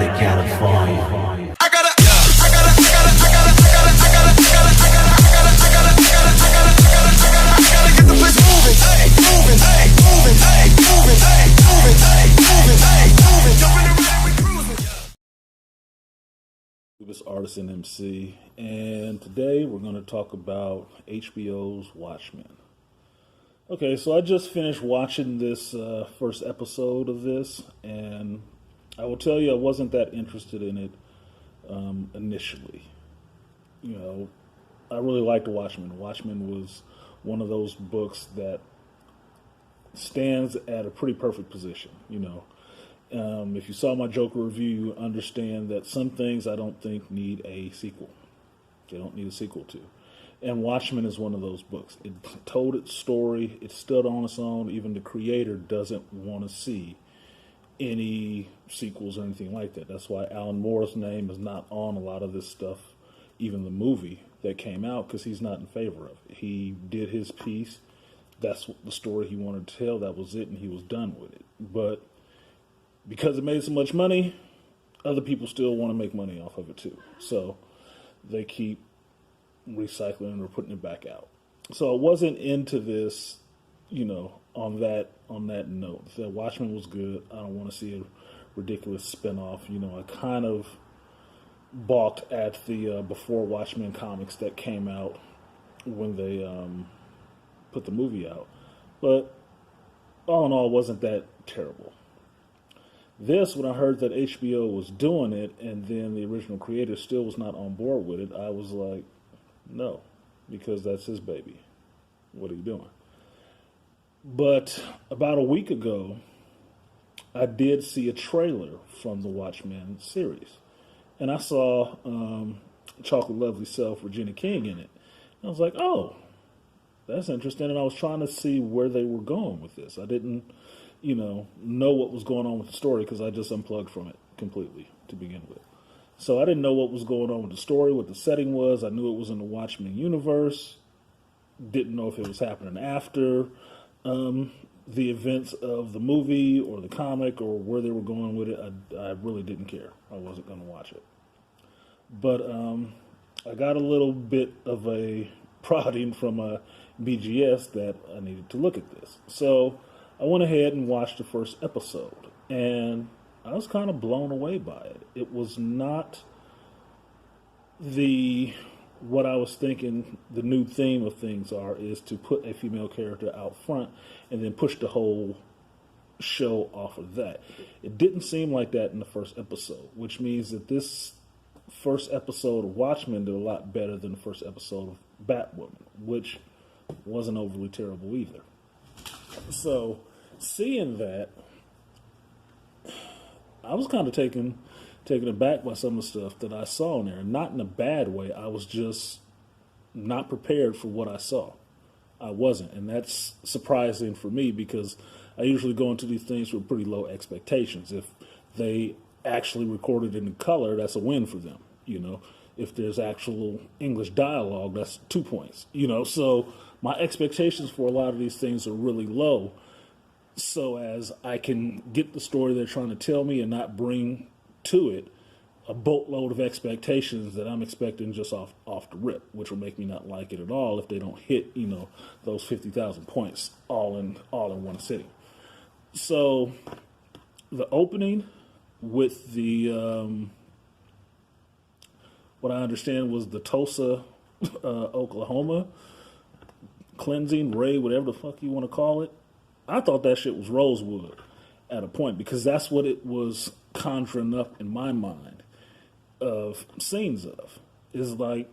to California. Get the place moving, moving, moving, moving, moving, jumping around, we cruising. This Artisan MC, and today we're going to talk about HBO's WatchMen. Okay, so I just finished watching this first episode of this, and I will tell you I wasn't that interested in it initially. You know, I really liked WatchMen. WatchMen was one of those books that stands at a pretty perfect position, you know. If you saw my Joker review, you understand that some things I don't think need a sequel. They don't need a sequel to. And Watchmen is one of those books. It told its story. It stood on its own. Even the creator doesn't want to see any sequels or anything like that. That's why Alan Moore's name is not on a lot of this stuff, even the movie that came out, because he's not in favor of it. He did his piece. That's the story he wanted to tell. That was it, and he was done with it. But because it made so much money, other people still want to make money off of it too. So they keep recycling or putting it back out. So I wasn't into this, you know, on that note. The Watchmen was good. I don't want to see a ridiculous spinoff. You know, I kind of balked at the before Watchmen comics that came out when they put the movie out. But all in all, it wasn't that terrible. This, when I heard that HBO was doing it and then the original creator still was not on board with it, I was like, no, because that's his baby. What are you doing? But about a week ago, I did see a trailer from the Watchmen series. And I saw Chocolate Lovely Self, Regina King in it. And I was like, oh, that's interesting. And I was trying to see where they were going with this. I didn't, you know what was going on with the story because I just unplugged from it completely to begin with. So I didn't know what was going on with the story, what the setting was. I knew it was in the Watchmen universe. Didn't know if it was happening after the events of the movie or the comic or where they were going with it. I really didn't care. I wasn't going to watch it. But I got a little bit of a prodding from a BGS that I needed to look at this. So I went ahead and watched the first episode, and I was kind of blown away by it. It was not what I was thinking the new theme of things is to put a female character out front and then push the whole show off of that. It didn't seem like that in the first episode, which means that this first episode of Watchmen did a lot better than the first episode of Batwoman, which wasn't overly terrible either. So, seeing that, I was kind of taken aback by some of the stuff that I saw in there. Not in a bad way. I was just not prepared for what I saw. I wasn't. And that's surprising for me because I usually go into these things with pretty low expectations. If they actually recorded in color, that's a win for them. You know, if there's actual English dialogue, that's 2 points. You know, so my expectations for a lot of these things are really low. So as I can get the story they're trying to tell me and not bring to it a boatload of expectations that I'm expecting just off the rip, which will make me not like it at all if they don't hit, you know, those 50,000 points all in one sitting. So the opening with the what I understand was the Tulsa, Oklahoma cleansing raid, whatever the fuck you want to call it. I thought that shit was Rosewood at a point because that's what it was conjuring up in my mind of scenes of. Is like,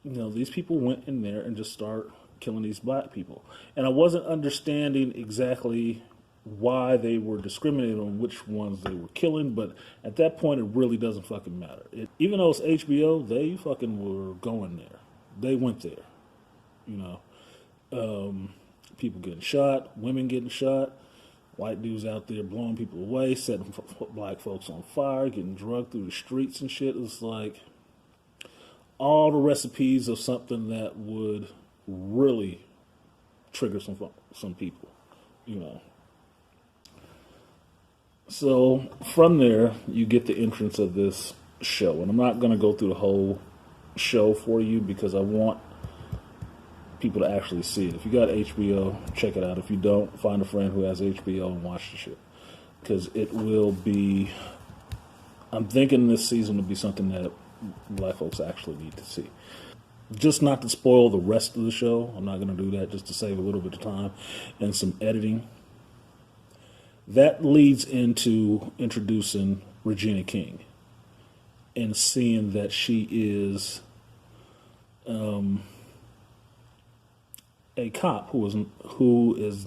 you know, these people went in there and just start killing these black people. And I wasn't understanding exactly why they were discriminating on which ones they were killing, but at that point it really doesn't fucking matter. Even though it's HBO, they fucking were going there. They went there, you know. People getting shot, women getting shot, white dudes out there blowing people away, setting black folks on fire, getting drugged through the streets and shit. It's like all the recipes of something that would really trigger some people, you know. So from there, you get the entrance of this show. And I'm not going to go through the whole show for you because I want people to actually see it. If you got HBO, check it out. If you don't, find a friend who has HBO and watch the shit. Because it will be... I'm thinking this season will be something that black folks actually need to see. Just not to spoil the rest of the show. I'm not going to do that, just to save a little bit of time and some editing. That leads into introducing Regina King and seeing that she is a cop who is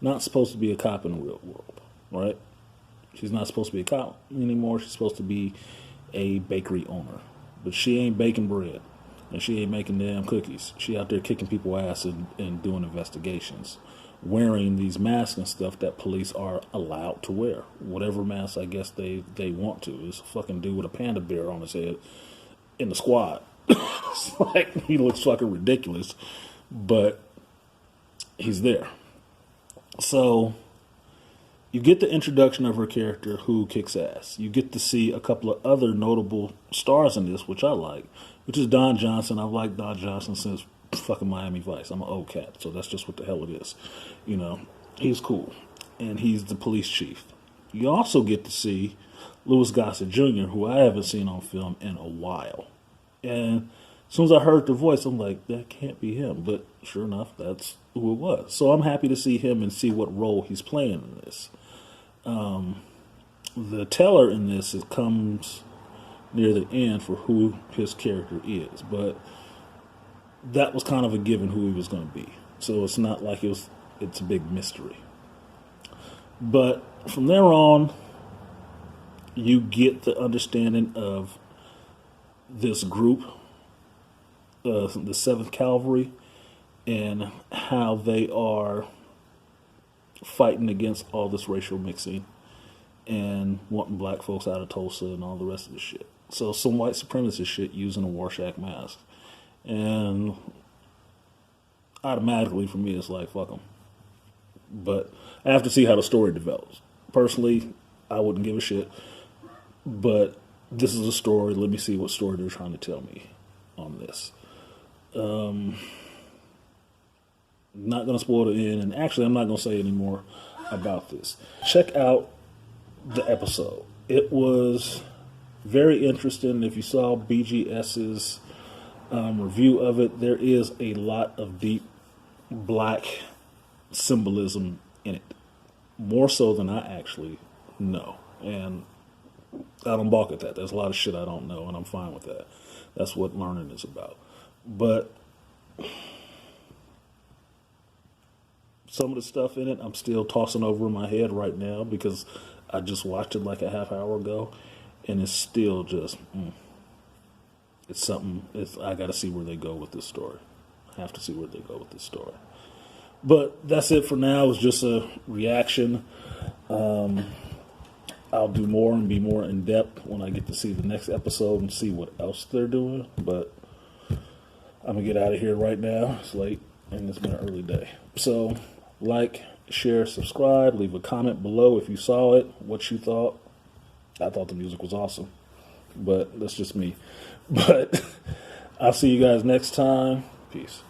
not supposed to be a cop in the real world, right? She's not supposed to be a cop anymore. She's supposed to be a bakery owner. But she ain't baking bread. And she ain't making damn cookies. She out there kicking people ass and doing investigations. Wearing these masks and stuff that police are allowed to wear. Whatever mask I guess they want to. There's a fucking dude with a panda bear on his head in the squad. It's like, he looks fucking ridiculous. But he's there. So... you get the introduction of her character who kicks ass. You get to see a couple of other notable stars in this, which I like, which is Don Johnson. I've liked Don Johnson since fucking Miami Vice. I'm an old cat, so that's just what the hell it is. You know, he's cool, and he's the police chief. You also get to see Louis Gossett Jr., who I haven't seen on film in a while. And as soon as I heard the voice, I'm like, that can't be him. But sure enough, that's who it was. So I'm happy to see him and see what role he's playing in this. The teller in this, it comes near the end for who his character is, but that was kind of a given who he was going to be. So it's not like it's a big mystery. But from there on, you get the understanding of this group, the 7th Cavalry, and how they are fighting against all this racial mixing and wanting black folks out of Tulsa and all the rest of the shit. So some white supremacist shit using a Rorschach mask. And automatically for me it's like, fuck them. But I have to see how the story develops. Personally, I wouldn't give a shit. But this is a story. Let me see what story they're trying to tell me on this. Not going to spoil the end, and actually I'm not going to say any more about this. Check out the episode. It was very interesting. If you saw BGS's review of it, there is a lot of deep black symbolism in it. More so than I actually know. And I don't balk at that. There's a lot of shit I don't know, and I'm fine with that. That's what learning is about. But some of the stuff in it, I'm still tossing over in my head right now because I just watched it like a half hour ago, and it's still just, it's something. I got to see where they go with this story. I have to see where they go with this story. But that's it for now. It was just a reaction. I'll do more and be more in depth when I get to see the next episode and see what else they're doing. But I'm going to get out of here right now. It's late and it's been an early day. So like, share, subscribe, leave a comment below if you saw it, what you thought. I thought the music was awesome, but that's just me. But I'll see you guys next time. Peace.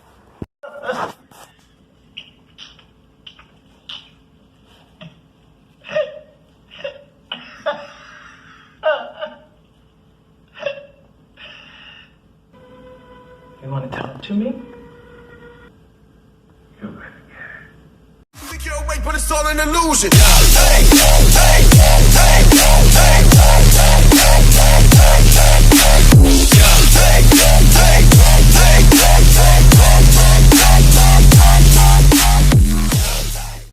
You want to tell it to me? Think you're awake, but it's all an illusion. Hey!